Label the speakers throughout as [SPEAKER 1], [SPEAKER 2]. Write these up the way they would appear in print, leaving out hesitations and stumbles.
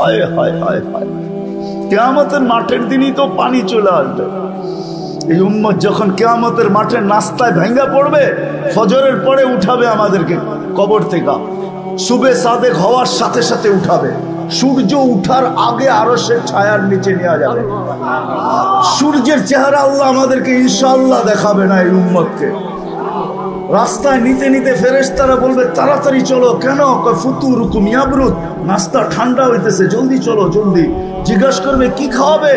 [SPEAKER 1] হায় হায় হায় হায়, কিয়ামতের মাঠের দিনই তো পানি চলে আসবে। এই উম্মত যখন কিয়ামতের মাঠে নাস্তায় ভেঙ্গা পড়বে, ফজরের পরে উঠাবে আমাদেরকে কবর থেকে, সুবে সাদেক হওয়ার সাথে সাথে উঠাবে, সূর্য উঠার আগে আরশের ছায়ার নিচে নিয়ে যাবে। সূর্যের চেহারা আল্লাহ আমাদেরকে ইনশাআল্লাহ দেখাবে না। এই উম্মতকে রাস্তায় নিতে নিতে ফেরেশতারা বলবে তাড়াতাড়ি চলো। কেন? ফুতুরুকুম ইয়াবরুদ, নাস্তা ঠান্ডা হইতেছে, জলদি চলো জলদি। জিজ্ঞাসা করবে কি খাওয়াবে?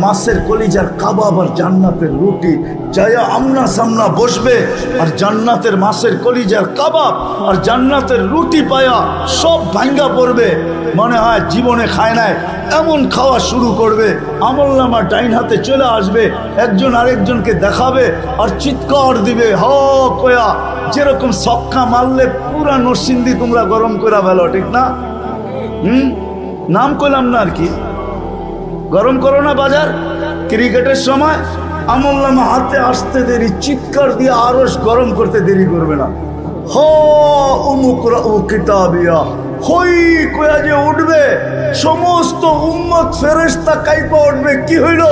[SPEAKER 1] মাছের কলিজার কাবাব আর জান্নাতের রুটি। যায়া আমনা সামনা বসবে আর জান্নাতের মাছের কলিজার কাবাব আর জান্নাতের রুটি পায়া সব ভাঙ্গা পড়বে, মনে হয় জীবনে খায় নাই এমন খাওয়া শুরু করবে। আমলনামা ডাইন হাতে চলে আসবে, একজন আরেকজনকে দেখাবে আর চিৎকার দিবে হ কয়া, যেরকম সক্কা মারলে পুরা নরসিংদী তোমরা গরম করে ফেলো, ঠিক না? নাম করলাম না আর কি, গরম করো না বাজার। ক্রিকেটের সময় আমলনামা হাতে আসতে দেরি, চিৎকার দিয়ে আরশ গরম করতে দেরি করবে না। হ উমুকরা ও কিতাবিয়া, হই কয়া যে উঠবে, সমস্ত উম্মত ফেরেশতা কাইপা উঠবে। কি হইল?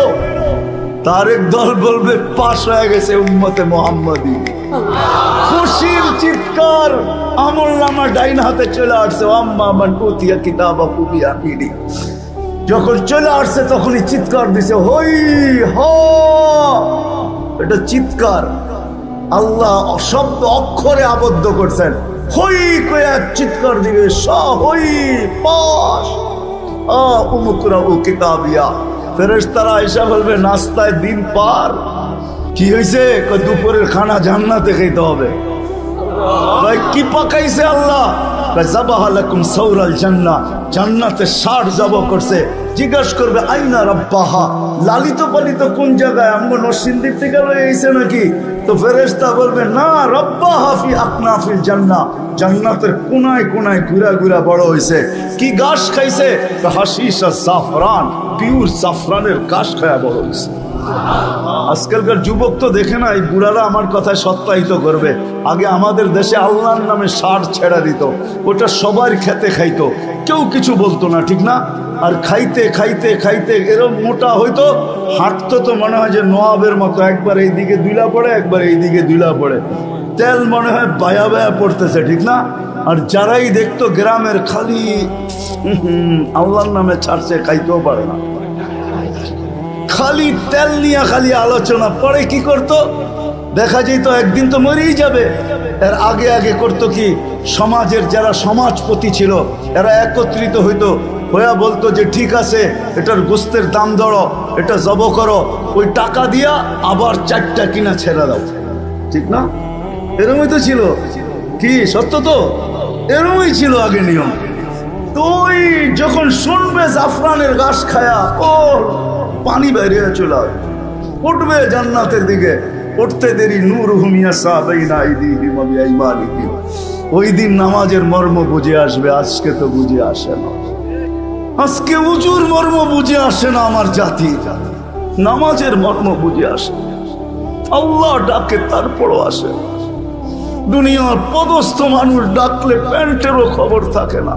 [SPEAKER 1] তার এক দল বলবে পাশ হয়ে গেছে উম্মতে মুহাম্মাদি। খুশির চিৎকার, আমলনামা ডাইন হাতে চলে আসছে। আম্মা মান উতিয়া কিতাবাহু বিয়ামিনি, যখন চলে আসছে তখনই চিৎকার দিছে হই হ। এটা চিৎকার আল্লাহ শব্দ অক্ষরে আবদ্ধ করছেন। হই কয়া চিৎকার দিবে হই পাশ উমুকরাউ কিতাবিয়া। ফেরেশতারা এসে বলবে নাস্তায় দিন পার। কি হয়েছে? দুপুরের খানা জান্নাতে খেতে হবে। ভাই কি পাকাইছে আল্লাহ? যাবাহা লাকুম সাওরাল জান্নাহ, জান্নাতে 60 জব করছে। জিজ্ঞাসা করবে আইনা রাব্বাহা, লালিত পালিত কোন জায়গায়? আমগো নরসিংদীর থেকে লয়ে আইছে নাকি? তো ফেরেশতা বলবে না, রাব্বাহা ফি আকনাফিল জান্নাহ, জান্নাতের কোনায় কোনায় ঘুরা ঘুরা বড় হইছে। কি ঘাস খাইছে? হাশিশ আর জাফরান, পিওর জাফরানের ঘাস খায়া বড় হইছে। আজকালকার যুবক তো দেখে না, এই বুড়ারা আমার কথায় সত্যায়িত করবে। আগে আমাদের দেশে আল্লাহর নামে ষাট ছেড়া দিত, ওটা সবার খেতে খাইতো, কেউ কিছু বলতো না, ঠিক না? আর খাইতে খাইতে খাইতে এরকম মোটা হইতো, হাঁটতো তো মনে হয় যে নওয়াবের মতো, একবার এইদিকে দুইলা পড়ে একবার এইদিকে দুইলা পড়ে, তেল মনে হয় বায়া বায়া পড়তেছে, ঠিক না? আর যারাই দেখতো গ্রামের খালি আল্লাহর নামে ছাড়ছে, খাইতেও পারে না, খালি তেল নিয়ে খালি আলোচনা। পরে কি করতো? দেখা যেত একদিন তো মরেই যাবে। এর আগে আগে করতো কি, সমাজের যারা সমাজপতি ছিল এরা একত্রিত হইতো, হইয়া বলতো যে ঠিক আছে এটার গোস্তের দাম ধরো, এটা জব করো, ওই টাকা দিয়া আবার 4টা কিনা ছেড়ে দাও, ঠিক না? এরমই তো ছিল। কি সত্য তো? এরমই ছিল আগে নিয়ম। তুই যখন শুনবে জাফরানের ঘাস খায়া ও পানি বেরিয়ে চলে উঠবে জান্নাতের দিকে, উঠতে দেরি নূরুহুম ইয়াসা বাইনা আইদিহিম ওয়া বিআইমানিহিম। ওই দিন নামাজের মর্ম বুঝে আসবে, আজকে তো বুঝে আসে না। আজকে উজুর মর্ম বুঝে আসে না আমার জাতি, নামাজের মর্ম বুঝে আসে। আল্লাহ ডাকে তারপরও আসে। দুনিয়ার পদস্থ মানুষ ডাকলে প্যান্টেরও খবর থাকে না।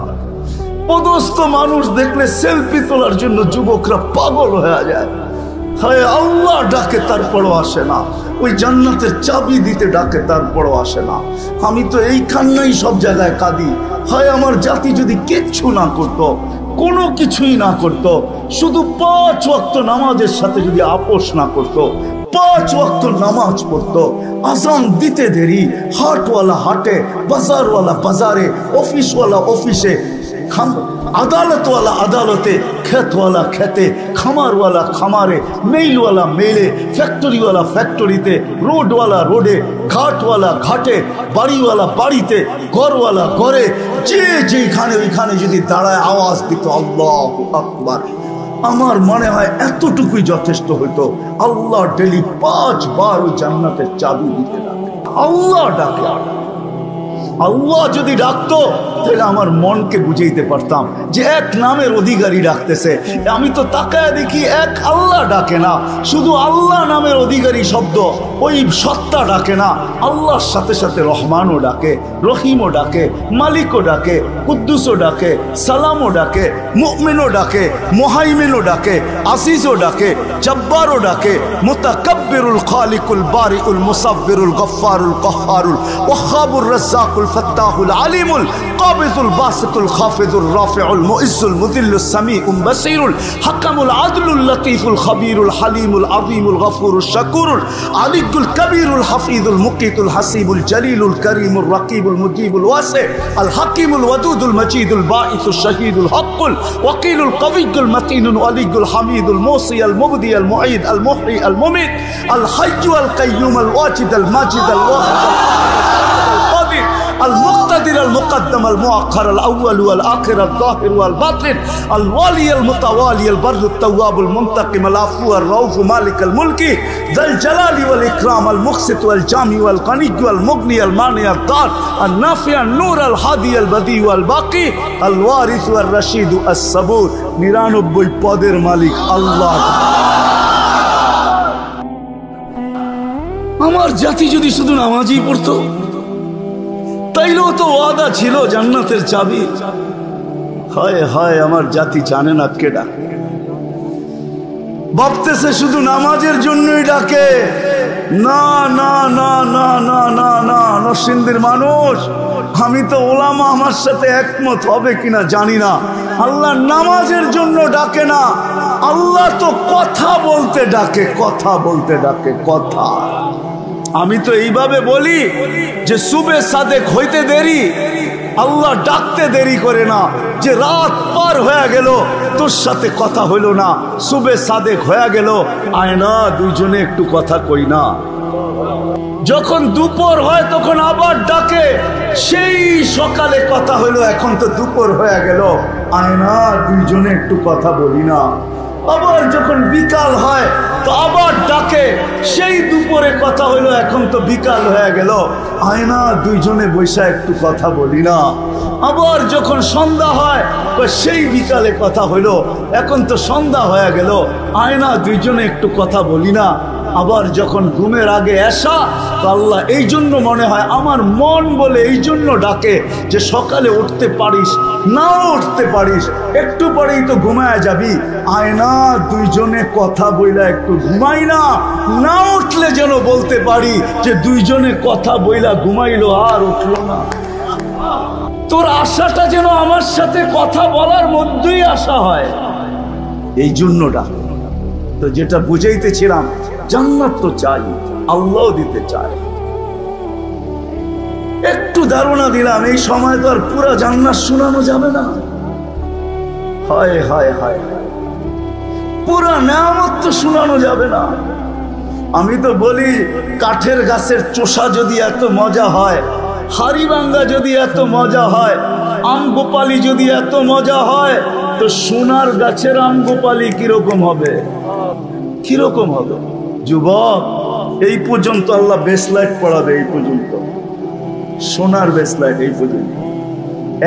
[SPEAKER 1] পদস্থ মানুষ দেখলে সেলফি তোলার জন্য যুবকরা পাগল হয়ে যায়। হায় আল্লাহ ডাকে তারপরও আসে না। ওই জান্নাতের চাবি দিতে ডাকে তারপরও আসে না। আমি তো এইখানেই সব জায়গায় কাঁদি। হায় আমার জাতি যদি কিচ্ছু না করত, কোনো কিছুই না করত, শুধু 5 ওয়াক্ত নামাজের সাথে যদি আপোষ না করত, 5 ওয়াক্ত নামাজ পড়তো, আজান দিতে দেরি, হাটওয়ালা হাটে, বাজারওয়ালা বাজারে, অফিসওয়ালা অফিসে, আদালতওয়ালা আদালতে, খেতওয়ালা খেতে, খামারওয়ালা খামারে, মেইলওয়ালা মেইলে, ফ্যাক্টরিওয়ালা ফ্যাক্টরিতে, রোডওয়ালা রোডে, ঘাটওয়ালা ঘাটে, বাড়িওয়ালা বাড়িতে, ঘরওয়ালা ঘরে, যে যেখানে ওইখানে যদি দাঁড়ায় আওয়াজ দিত আল্লাহু আকবার, আমার মনে হয় এতটুকুই যথেষ্ট হইতো। আল্লাহ ডেলি 5 বার ওই জান্নাতের চাবি দিতে ডাকে। আল্লাহ ডাকে। আল্লাহ যদি ডাকতো তাহলে আমার মনকে বুঝাইতে পারতাম যে এক নামের অধিকারী ডাকতেছে। আমি তো তাকায় দেখি এক আল্লাহ ডাকে না, শুধু আল্লাহ নামের অধিকারী শব্দ, ওই সত্তা ডাকে না। আল্লাহর সাথে সাথে রহমানও ডাকে, রহিমও ডাকে, মালিকও ডাকে, কুদ্দুসও ডাকে, সালামও ডাকে, মুমিনও ডাকে, মুহাইমিনও ডাকে, আজিজও ডাকে, জব্বারও ডাকে, মুতাকাব্বিরুল খালিকুল বারিউল মুসাব্বিরুল গফফারুল কহ্হারুল ওয়াহ্হাবুর রাজ্জাকুল ফাত্তাহুল আলিমুল কাবিজুল বাসিতুল খাফিজুর রাফিউল মুইজ্জুল মুযিল্লুস সামিউল বাসীরুল হাকামুল আদলুল লতীফুল খবীরুল হালিমুল আযীমুল গফুরুশ শাকুরুল আলিয়ুল কবীরুল হাফিজুল মুকিতুল হাসিবুল জলিলুল করিমুর রাকিবুল মুজিবুল ওয়াসি আল হাকিমুল ওয়াদুদুল মজিদুল বাঈসুশ শাহীদুল হকুল ওয়াকিলুল কবিয়ুল মতিনুল ওয়ালিয়ুল হামিদুল মুসি আল মুবদি আল মুঈদ আল মুহয়ি আল মুমিত আল হাইয়্যু আল কাইয়্যুম আল ওয়াজিদ আল মাজিদ আল ওয়াহিদ المقتدر المقدم المؤخر الأول والآخر الظاهر والباطن الوالي المتوالي البر التواب المنتقم العفو الرؤوف مالك الملك ذا الجلال والإكرام المقسط والجامع والغني والمغني المانع الضار النافع النور الهادي البديع والباقي الوارث والرشيد الصبور 99 পদের মালিক আল্লাহ। আমার জাতি যদি শুধু নামাজই পড়তো তাইলেও তো ওয়াদা ছিল জান্নাতের চাবি। হায় হায়, আমার জাতি জানে না কে ডাকে, ভাবতেছে শুধু নামাজের জন্যই ডাকে। না না না না না না না, নরসিংদীর মানুষ, আমি তো ওলামা আমার সাথে একমত হবে কিনা জানি না, আল্লাহ নামাজের জন্য ডাকে না, আল্লাহ তো কথা বলতে ডাকে, কথা বলতে ডাকে, কথা। আমি তো এইভাবে বলি যে সুবে সাদেক হইতে দেরি, আল্লাহ ডাকতে দেরি করে না। যে রাত পার হয়ে গেল তোর সাথে কথা হইল না, সুবে সাদেক হয়ে গেল, আয় না দুইজনে একটু কথা কই না। যখন দুপুর হয় তখন আবার ডাকে, সেই সকালে কথা হইলো, এখন তো দুপুর হয়ে গেল, আয় না দুইজনে একটু কথা বলি না। আবার যখন বিকাল হয় তো আবার ডাকে, সেই দুপুরে কথা হইলো, এখন তো বিকাল হয়ে গেল, আয় না দুইজনে বৈশা একটু কথা বলি না। আবার যখন সন্ধ্যা হয় সেই বিকালে কথা হইলো, এখন তো সন্ধ্যা হয়ে গেল, আয় না দুইজনে একটু কথা বলি না। আবার যখন ঘুমের আগে আসা, তো আল্লাহ এই জন্য মনে হয় আমার মন বলে এই জন্য ডাকে যে সকালে উঠতে পারিস নাও উঠতে পারিস, একটু পরেই তো ঘুমায় যাবি, আয় না দুইজনে কথা বইলা একটু ঘুমাই না। না উঠলে যেন বলতে পারি যে দুইজনে কথা বইলা ঘুমাইলো আর উঠলো না। তোর আশাটা যেন আমার সাথে কথা বলার মধ্যেই আশা হয়, এই জন্য ডাক। তো যেটা বুঝাইতেছিলাম, জান্নাত তো চাই, আল্লাহ দিতে চায়। একটু ধারণা দিলাম, এই সময় তো আর পুরা জান্নাত শোনানো যাবে না। হায় হায় হায়, পুরা নেয়ামত তো শোনানো যাবে না। আমি তো বলি কাঠের গাছের চোষা যদি এত মজা হয়, হাড়িভাঙ্গা যদি এত মজা হয়, আম গোপালি যদি এত মজা হয়, তো সোনার গাছের আম গোপালি কিরকম হবে, কিরকম হবে? যুবক, এই পর্যন্ত আল্লাহ বেসলাইট পড়াবে, এই পর্যন্ত সোনার বেসলাইট, এই পর্যন্ত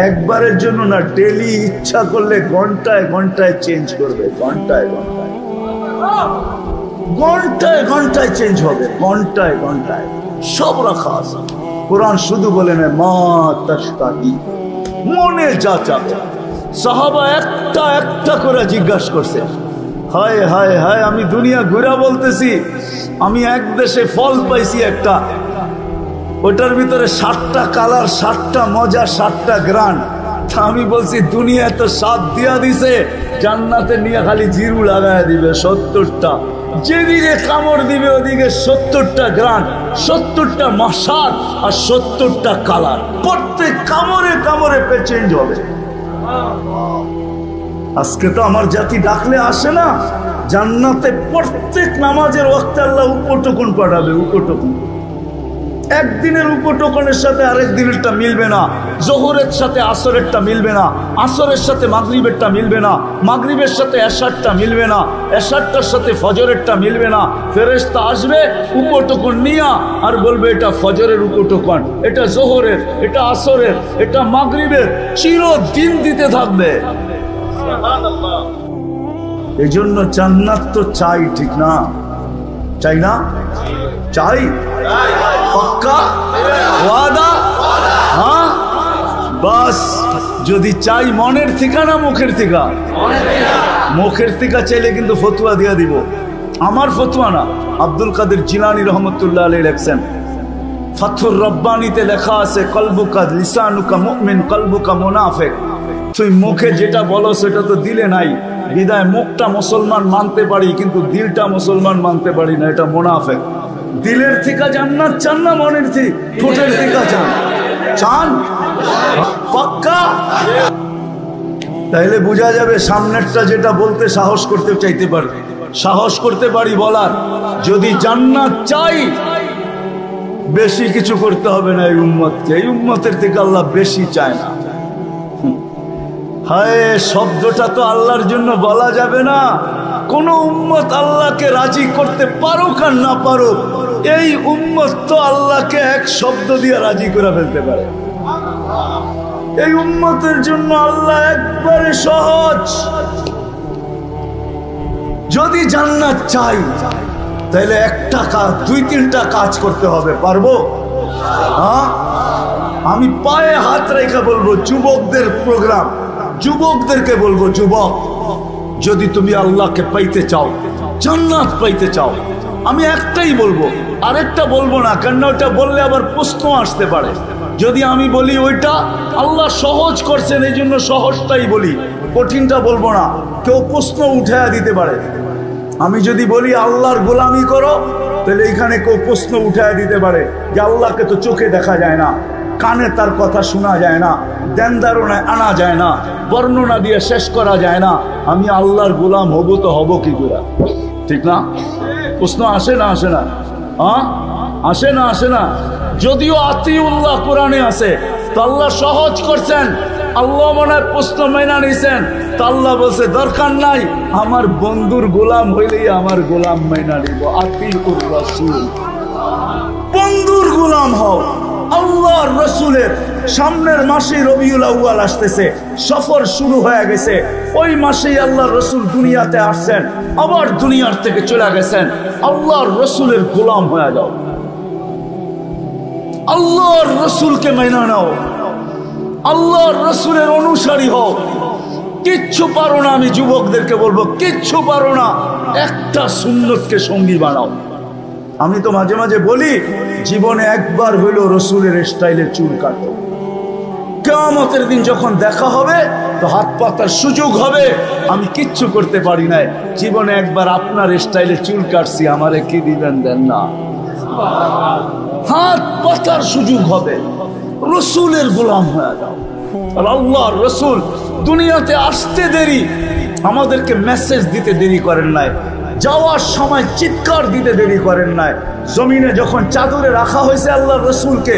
[SPEAKER 1] একবারের জন্য না, ডেলি ইচ্ছা করলে ঘন্টায় ঘন্টায় চেঞ্জ করবে, ঘন্টায় ঘন্টায়, ঘন্টায় ঘন্টায় চেঞ্জ হবে, ঘন্টায় ঘন্টায় সব রাখা আছে। কোরআন শুধু বলে না মা তাশতাহি, মনে যা চাবে। সাহাবা একটা একটা করে জিজ্ঞাসা করছে, হায় হায় হায়, আমি দুনিয়া ঘুরা বলতেছি, আমি এক দেশে ফল পাইছি একটা, ওটার ভিতরে 7টা কালার, 7টা মজা, 7টা গ্রান। আমি বলছি দুনিয়া তো স্বাদ দিয়া দিছে, জান্নাতে নিয়ে খালি জিরু লাগায় দিবে 70টা, যেদিকে কামড় দিবে ওদিকে 70টা গ্রান, 70টা মশাদ আর 70টা কালার, প্রত্যেক কামড়ে কামড়ে চেঞ্জ হবে। আজকে তো আমার জাতি ডাকলে আসে না। জান্নাতে প্রত্যেক নামাজের ওয়াক্তে আল্লাহ উপটকুন পাঠাবে, উপটকুন। একদিনের উপটোকনের সাথে আরেক দিনেরটা মিলবে না, জোহরের সাথে আসরেরটা মিলবে না, আসরের সাথে মাগরিবেরটা মিলবে না, মাগরিবের সাথে এশারটা মিলবে না, এশারটার সাথে ফজরেরটা মিলবে না। ফেরেশতা আসবে উপটোকন নিয়া আর বলবে এটা ফজরের উপটোকন, এটা জোহরের, এটা আসরের, এটা মাগরিবের, চিরদিন দিতে থাকবে। এই জন্য জান্নাত তো চাই, ঠিক না? চাই না? চাই, পাক্কা ওয়াদা। হ্যাঁ, বাস যদি চাই মনের থেকে না মুখের থেকে? মুখের থেকে চাইলে কিন্তু ফতোয়া দিয়া দিব। আমার ফতোয়া না, আব্দুল কাদের জিলানী রহমতুল্লাহ আলাইহি লেখছেন, ফাথুর রব্বানিতে লেখা আছে, কলবুকা লিসানুকা মুমিন কলবুকা মুনাফিক। তুই মুখে যেটা বলো সেটা তো দিলে নাই, বিদায় মুখটা মুসলমান মানতে পারি কিন্তু দিলটা মুসলমান মানতে পারি না, এটা মুনাফিক। দিলের থেকে জান্নাত চান না মনের থেকে? ঠোঁটের থেকে চান? চান পাক্কা? তাইলে বোঝা যাবে সামনেরটা যেটা বলতে সাহস করতে চাইতে পারি, সাহস করতে পারি বলার। যদি জান্নাত চাই বেশি কিছু করতে হবে না এই উম্মতকে, এই উম্মতের থেকে আল্লাহ বেশি চায় না। হায়, শব্দটা তো আল্লাহর জন্য বলা যাবে না। কোন উম্মত আল্লাহকে রাজি করতে পারুক আর না পারুক, এই উম্মত তো আল্লাহকে এক শব্দ দিয়ে রাজি করে ফেলতে পারে। এই উম্মতের জন্য আল্লাহ একবারে সহজ। যদি জান্নাত চাই তাহলে একটা কাজ, দুই তিনটা কাজ করতে হবে। পারবো? হ্যাঁ, আমি পায়ে হাত রেখে বলবো, যুবকদের প্রোগ্রাম, যুবকদেরকে বলবো, যুবক যদি তুমি আল্লাহকে পাইতে চাও, জান্নাত পাইতে চাও, আমি একটাই বলবো, আরেকটা বলবো না, কেন ওটা বললে আবার প্রশ্ন আসতে পারে। যদি আমি বলি ওইটা আল্লাহ সহজ করছেন এই জন্য সহজটাই বলি, কঠিনটা বলবো না, কেউ প্রশ্ন উঠায়া দিতে পারে। আমি যদি বলি আল্লাহর গোলামি করো, তাহলে এখানে কেউ প্রশ্ন উঠায়া দিতে পারে যে আল্লাহকে তো চোখে দেখা যায় না, কানে তার কথা শোনা যায় না, ধ্যান ধারণায় আনা যায় না, বর্ণনা দিয়ে শেষ করা যায় না, আমি আল্লাহর গোলাম হব তো হব কি করে? ঠিক না? প্রশ্ন আসে না? আসে না? হ্যাঁ, আসে না? আসে না? যদিও আতিউল্লাহ কোরআনে আছে, তো আল্লাহ সহজ করছেন। আল্লাহ মনে হয় প্রশ্ন মেনা নিছেন, তো আল্লাহ বলছে দরকার নাই, আমার বন্ধুর গোলাম হইলেই আমার গোলাম মেনা নিব। আতিউর রাসূল, বন্ধুর গোলাম হও। আল্লাহর রসুলের সামনের মাসে রবিউল আউয়াল আসতেছে, সফর শুরু হয়ে গেছে। ওই মাসেই আল্লাহর রসুল দুনিয়াতে আসছেন, আবার দুনিয়ার থেকে চলে গেছেন। আল্লাহর রসুলের গোলাম হয়ে যাও, আল্লাহর রসুলকে মেনে নাও, আল্লাহর রসুলের অনুসারী হও। কিচ্ছু পারো না, আমি যুবকদেরকে বলবো, কিচ্ছু পারো না, একটা সুন্নতকে সঙ্গী বানাও। আমি তো মাঝে মাঝে বলি, জীবনে একবার হইলো রসুলের স্টাইলে চুল কাটো। কিয়ামতের দিন যখন দেখা হবে তো হাত পাতার সুযোগ হবে, আমি কিচ্ছু করতে পারি নাই, জীবনে একবার আপনার স্টাইলে চুল কাটছি, আমারে কি দিবেন? দেন না। হাত পাতার সুযোগ হবে, রসুলের গোলাম হয়ে যাও। আর আল্লাহর রসুল দুনিয়াতে আসতে দেরি, আমাদেরকে মেসেজ দিতে দেরি করেন নাই, যাওয়ার সময় চিৎকার দিতে দেরি করেন নাই। জমিনে যখন চাদরে রাখা হয়েছে আল্লাহর রসুলকে,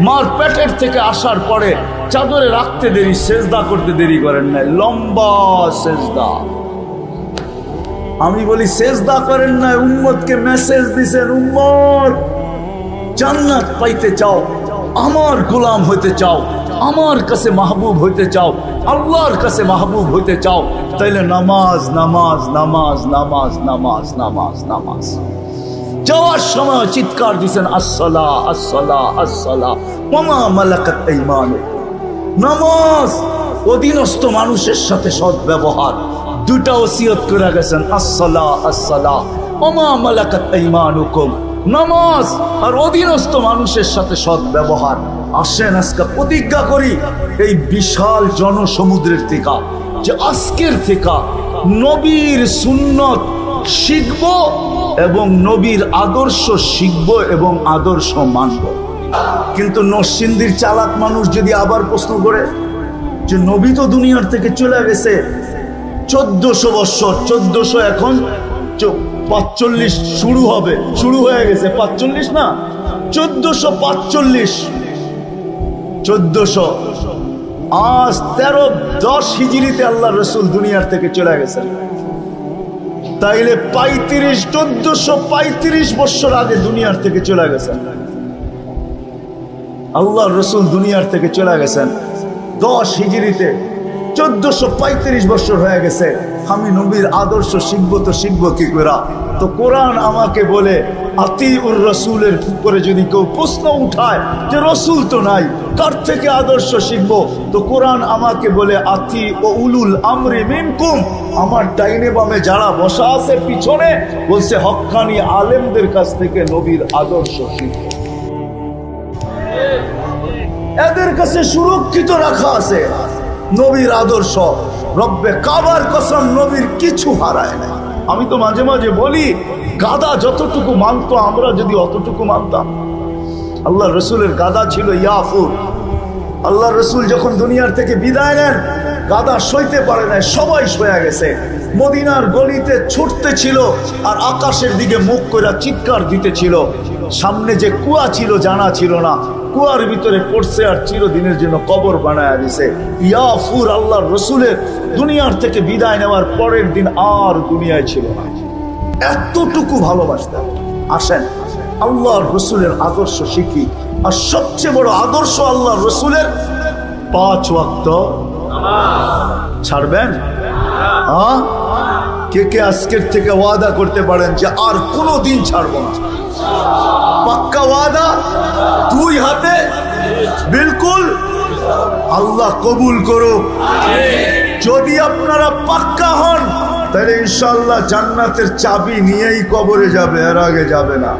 [SPEAKER 1] মার পেটের থেকে আসার পরে চাদরে রাখতে দেরি, সেজদা করতে দেরি করেন নাই, লম্বা সেজদা। আমি বলি সেজদা করেন নাই, উম্মতকে মেসেজ দিছেন, উম্মত জান্নাত পাইতে চাও, আমার গোলাম হইতে চাও, আমার কাছে মাহবুব হইতে চাও, আল্লাহর কাছে মাহবুব হইতে চাও, তাইলে নামাজ নামাজ নামাজ নামাজ নামাজ নামাজ নামাজ। যাওয়ার সময় চিৎকার দিছেন, আসসালাহ আসসালাহ আসসালাহ ওয়া মা মালাকাত আইমানুকুম। নামাজ, অধীনস্থ মানুষের সাথে সৎ ব্যবহার, দুটা ওসিয়ত করে গেছেন, আসসালাহ আসসালাহ ওয়া মা মালাকাত আইমানুকুম। নামাজ আর অধীনস্থ মানুষের সাথে সৎ ব্যবহার। আসেন আজকে প্রতিজ্ঞা করি এই বিশাল জনসমুদ্রের থেকে, যে আজকের থেকে নবীর সুন্নত শিখব এবং নবীর আদর্শ শিখব এবং আদর্শ মানব। কিন্তু নরসিংদীর চালাক মানুষ যদি আবার প্রশ্ন করে যে নবী তো দুনিয়ার থেকে চলে গেছে 1400 বছর, 1400 এখন 45 শুরু হবে, শুরু হয়ে গেছে 45 না 1445 1400 আজ 1310 হিজরিতে আল্লাহ রসুল দুনিয়ার থেকে চলে গেছেন। তাইলে 1435 বছর আগে দুনিয়ার থেকে চলে গেছেন। আল্লাহ রসুল দুনিয়ার থেকে চলে গেছেন 10 হিজরিতে, 1435 বছর হয়ে গেছে। আমি নবীর আদর্শ শিখবো তো শিখবো কি করে? তো কোরআন আমাকে বলে আতিউর রসুলের উপরে যদি কেউ প্রশ্ন উঠায় যে রসুল তো নাই, কার থেকে আদর্শ শিখবো? তো কোরআন আমাকে বলে আতি ও উলুল আমরি মিনকুম, আমার ডাইনে বামে যারা বসা আছে পিছনে, বলছে হক্কানি আলেমদের কাছ থেকে নবীর আদর্শ শিখবো। এদের কাছে সুরক্ষিত রাখা আছে নবীর আদর্শ। রব্বে কাবার কসম, নবীর কিছু হারায় নাই। আমি তো মাঝে মাঝে বলি, গাদা যতটুকু মানত আমরা যদি অতটুকু মানতাম। আল্লাহ রসুলের গাদা ছিল ইয়াফুর। আল্লাহ রসুল যখন দুনিয়ার থেকে বিদায় নেন, গাদা সইতে পারে নাই, সবাই সয়ে গেছে। মদিনার গলিতে ছুটতে ছিল আর আকাশের দিকে মুখ করে চিৎকার দিতেছিল। সামনে যে কুয়া ছিল জানা ছিল না, কুয়ার ভিতরে পড়ছে আর চিরদিনের জন্য কবর বানায়া দিছে। ইয়াফুর আল্লাহ রসুলের দুনিয়ার থেকে বিদায় নেওয়ার পরের দিন আর দুনিয়ায় ছিল না। এতটুকু ভালোবাসতেন। আসেন আল্লাহ রসুলের আদর্শ শিখি। আর সবচেয়ে বড় আদর্শ আল্লাহ রসুলের 5 ওয়াক্ত ছাড়বেন। হ্যাঁ, কে কে আজকের থেকে ওয়াদা করতে পারেন যে আর কোনোদিন ছাড়বো না? পাক্কা ওয়াদা, 2 হাতে বিলকুল। আল্লাহ কবুল করুক। যদি আপনারা পাক্কা হন তাহলে ইনশাআল্লাহ জান্নাতের চাবি নিয়েই কবরে যাবে, এর আগে যাবে না।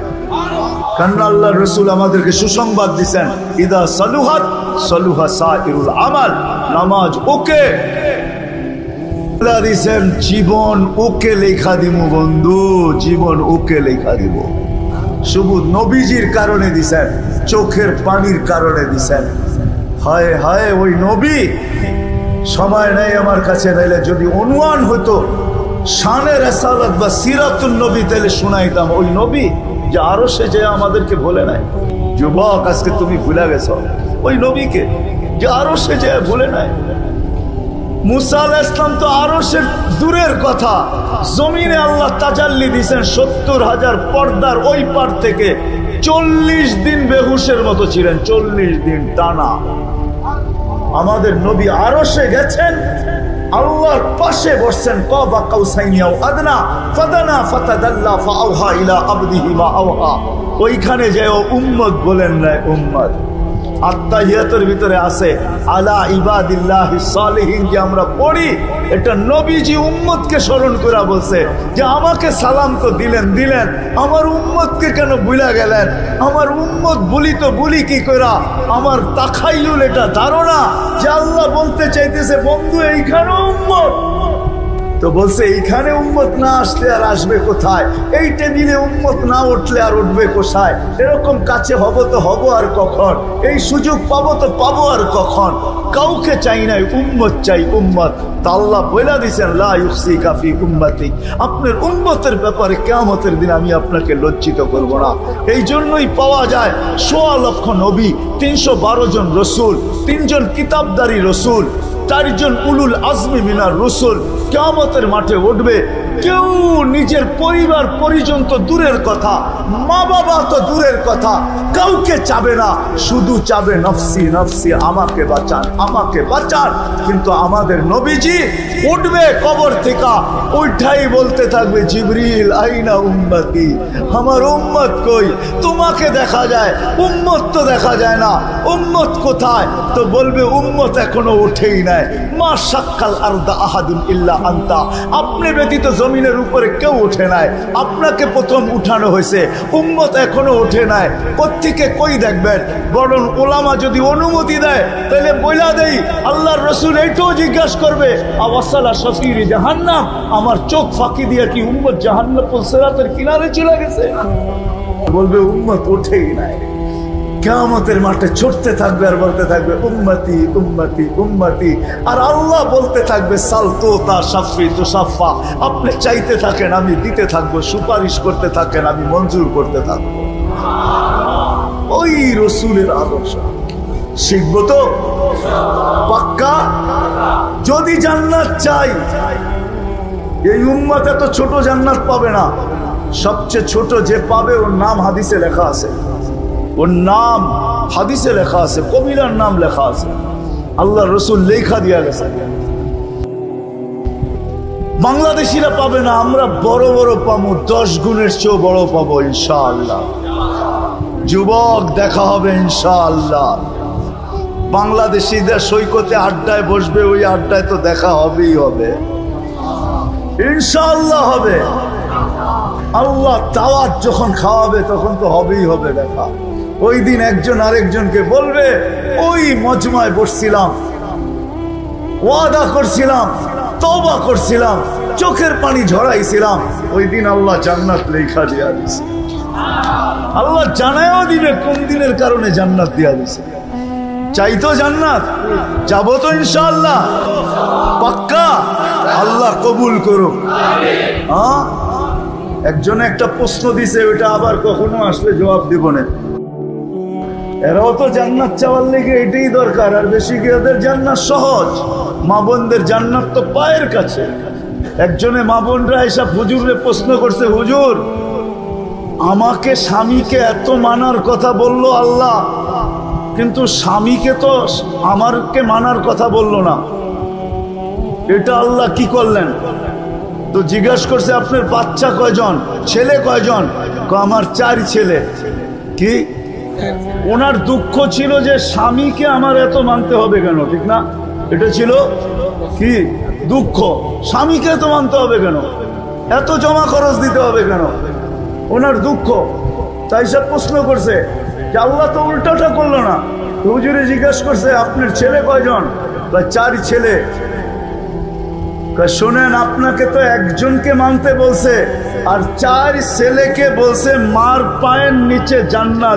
[SPEAKER 1] কারণ আল্লাহ রসুল আমাদেরকে সুসংবাদ দিচ্ছেন, ইদা সালুহাত সালুহা সাইরুল আমাল। নামাজ ওকে দিছেন, জীবন ওকে লেখা দিব বন্ধু, জীবন ওকে লেখা দিব। শুধু নবীজির কারণে দিছেন, চোখের পানির কারণে দিছেন। হায় হায় ওই নবী, সময় নেই আমার কাছে, নাইলে যদি অনুমান হতো শানে রাসালাত বা সিরাতুন নবী তাহলে শোনাইতাম। ওই নবী যে আরো সে যে আমাদেরকে বলে নাই। যুবক, আজকে তুমি ভুলে গেছ ওই নবীকে যে আরো সে যে বলে নাই। মুসা আলাইহিস সালাম তো আরো সে দূরের কথা, জমিনে আল্লাহ তাজাল্লি দিয়েছেন। 70,000 পর্দার ওই পার থেকে 40 দিন বেহুশের মতো ছিলেন, 40 দিন টানা। আমাদের নবী আরশে গেছেন, আল্লাহর পাশে বসছেন। কাবা কাউসাইনি আও আদনা ফাদানা ফাতাদাল্লা ফাআওহা ইলা আবদিহি মা আওহা। ওইখানে যে উম্মত বলেন না, উম্মত আত্তাহিয়াতের ভিতরে আছে আলা ইবাদিল্লাহি সালিহিন যে আমরা পড়ি, এটা নবীজি উম্মতকে স্মরণ করে বলছে যে আমাকে সালাম তো দিলেন, আমার উম্মতকে কেন ভুলে গেলেন? আমার উম্মত বলি তো বলি কি কইরা? আমার তাখাইলুল এটা ধারণা যে আল্লাহ বলতে চাইতেছে বন্ধু এইখানেও উম্মত। তো বলছে এইখানে উম্মত না আসলে আর আসবে কোথায়? এই টেবিলে উম্মত না উঠলে আর উঠবে কোথায়? এরকম কাছে হব তো হব আর কখন? এই সুযোগ পাবো তো পাবো আর কখন? কাউকে চাই নাই, উম্মত চাই, উম্মত। তা আল্লাহ বইলা দিয়েছেন লা ইউসিকা ফি উম্মতি, আপনার উম্মতের ব্যাপারে কিয়ামতের দিন আমি আপনাকে লজ্জিত করব না। এই জন্যই পাওয়া যায় ১৬ লক্ষ নবী, ৩১২ জন রসুল, ৩ জন কিতাবদারি রসুল, 4 জন উলুল আজমি মিনার রসুল কিয়ামতের মাঠে উঠবে। কেউ নিজের পরিবার পরিজন তো দূরের কথা, মা বাবা তো দূরের কথা, কাউকে চাবে না, শুধু চাবে নফসি নফসি, আমাকে বাঁচান, আমাকে বাঁচান। কিন্তু আমাদের নবীজি উঠবে কবর থেকে, ওইটাই বলতে থাকবে জিবরিল আইনা উম্মতি, আমার উম্মত কই? তোমাকে দেখা যায়, উম্মত তো দেখা যায় না, উম্মত কোথায়? তো বলবে উম্মত এখনো ওঠেই নাই। মা শাক্কাল আরদা আহাদুন ইল্লা আনতা, আপনি ব্যতীত জমিনের উপরে কেউ ওঠে নাই, আপনাকে প্রথম উঠানো হয়েছে, উম্মত এখনো ওঠে নাই। কোত্থেকে কই দেখবেন? বরং ওলামা যদি অনুমতি দেয় তাহলে বইলা দেই, আল্লাহর রসুল এইটাও জিজ্ঞাসা করবে আওয়াসালা শফির জাহান্নাম, আমার চোখ ফাঁকি দিয়ে কি উম্মত জাহান্নাম সিরাতের কিনারে চলে গেছে? বলবে উম্মত ওঠেই নাই। কিয়ামতের মাঠে ছুটতে থাকবে আর বলতে থাকবে উম্মতি উম্মতি উম্মতি। আর আল্লাহ বলতে থাকবে সাল তোতা শাফি তুসাফা, আপনি চাইতে থাকেন আমি দিতে থাকবো, সুপারিশ করতে থাকেন আমি মঞ্জুর করতে থাকবো। ওই রসুলের আদর্শ শিখবো তো পাক্কা। যদি জান্নাত চাই, এই উম্মত এত ছোট জান্নাত পাবে না। সবচেয়ে ছোট যে পাবে ওর নাম হাদিসে লেখা আছে, ওর নাম হাদিসে লেখা আছে, কবিরার নাম লেখা আছে, আল্লাহ রসুল লেখা দিয়া গেছে। বাংলাদেশিরা পাবে না, আমরা বড় বড় পাবো, 10 গুণের চেয়েও বড় পাবো ইনশাআল্লাহ। যুবক দেখা হবে ইনশাআল্লাহ। বাংলাদেশিদের সৈকতে আড্ডায় বসবে, ওই আড্ডায় তো দেখা হবেই হবে ইনশাআল্লাহ হবে। আল্লাহ দাওয়াত যখন খাওয়াবে তখন তো হবেই হবে দেখা। ওই দিন একজন আরেকজনকে বলবে, ওই মজমায় বসছিলাম, ওয়াদা করছিলাম, তওবা করছিলাম, চোখের পানি ঝরাইছিলাম, ওই দিন আল্লাহ জান্নাত লেখা দিয়া দিছে। আল্লাহ জানায়ও দিবে কোন দিনের কারণে জান্নাত দিয়া দিছে। চাইতো জান্নাত, যাবো তো ইনশাআল্লাহ পাক্কা। আল্লাহ কবুল করুক। হ্যাঁ, একজনে একটা প্রশ্ন দিছে, ওইটা আবার কখনো আসলে জবাব দিব না। এরাও তো জান্নাত চাওয়ার লেগে এটাই দরকার, আর বেশি কি ওদের জান্নাত সহজ? মা বোনদের জান্নাত তো পায়ের কাছে। একজনে মা বোনরা এসব হুজুরে প্রশ্ন করছে, হুজুর আমাকে স্বামীকে এত মানার কথা বললো আল্লাহ, কিন্তু স্বামীকে তো আমারকে মানার কথা বললো না, এটা আল্লাহ কি করলেন? তো জিজ্ঞাসা করছে, আপনার বাচ্চা কয়জন, ছেলে কয়জন? আমার 4 ছেলে। কি? ওনার দুঃখ ছিল যে স্বামীকে আমার এত মানতে হবে কেন, ঠিক না? এটা ছিল কি দুঃখ, স্বামীকে এত মানতে হবে কেন, এত জমা খরচ দিতে হবে কেন, ওনার দুঃখ। তাই সব প্রশ্ন করছে যে আল্লাহ তো উল্টাটা করলো না। হুজুরে জিজ্ঞাসা করছে, আপনার ছেলে কয়জন? 4 ছেলে। শোনেন, আপনাকে তো একজনকে মানতে বলছে, আর 4 ছেলেকে বলছে মার পায়ের নিচে জান্নাত।